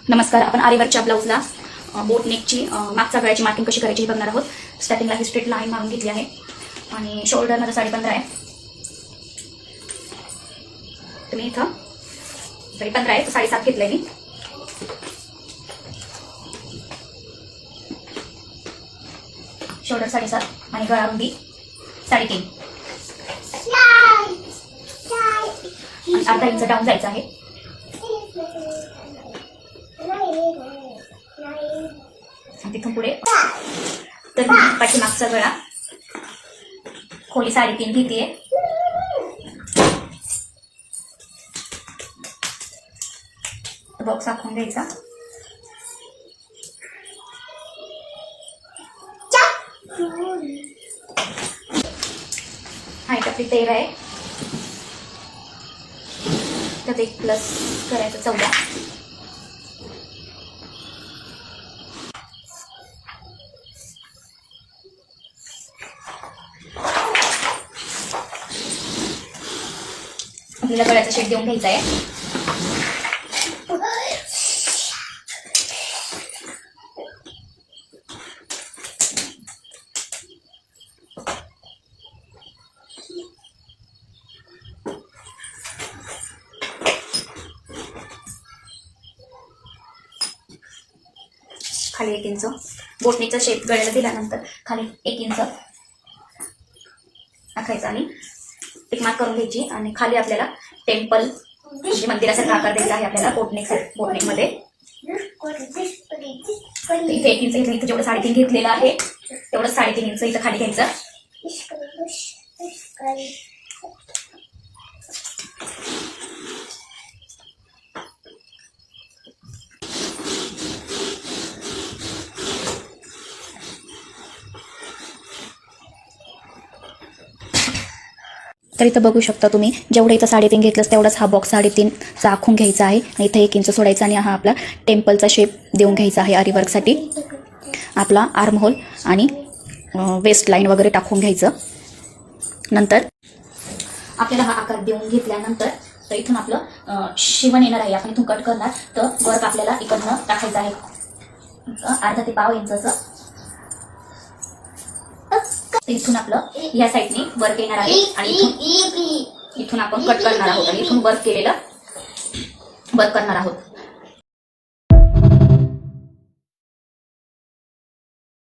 नमस्कार. आपण आरीवर्कच्या ब्लाउजला बोट नेकची मागच्या गळ्याची मार्किंग कशी करायची हे बघणार आहोत. स्टार्टिंगला ही स्ट्रेट लाईन मारून घेतली आहे आणि शोल्डर माझा 15.5 आहे. तुम्ही इथं 15.5 आहे, 7.5 घेतलंय मी. शोल्डर 7.5 आणि गळा रुंदी 3.5 आणि अर्धा इंच डाऊन जायचं आहे. तिथून पुढे तर पाठीमागचा गळा खोली 3.5 घेते. बॉक्स आखून घ्यायचा. हाईट आपली 13 आहे, त्यात 1 प्लस करायचं 14. आपल्याला गळ्याचा शेप देऊन घ्यायचा आहे. खाली 1 इंच बोटनेचा शेप गळ्याला दिल्यानंतर खाली 1 इंच आखायचा आणि टिक मार्क करून घ्यायची. आणि खाली आपल्याला टेम्पल म्हणजे मंदिरासारखा आकार द्यायचा आहे आपल्याला बोटनेक मध्ये. इथे 1 इंच इथं जेवढं 3.5 घेतलेलं आहे तेवढं 3.5 इंच इथं खाली घ्यायचं. तर इथं बघू शकता तुम्ही, जेवढं इथं 3.5 घेतलं तेवढाच हा बॉक्स 3.5चा आखून घ्यायचा आहे. आणि इथं 1 इंच सोडायचा आणि हा आपला टेम्पलचा शेप देऊन घ्यायचा आहे. आरीवर्कसाठी आपला आर्म होल आणि वेस्ट लाईन वगैरे टाकून घ्यायचं. नंतर आपल्याला हा आकार देऊन घेतल्यानंतर तर इथून आपलं शिवण येणार आहे. आपण इथून कट करणार तर वर्क आपल्याला इकडनं टाकायचं आहे. अर्धा ते पाव इंच असं. इथून आपलं ह्या साईडने वर्क येणार आहे आणि इथून आपण कट करणार आहोत आणि इथून वर्क केलेलं वर्क करणार आहोत.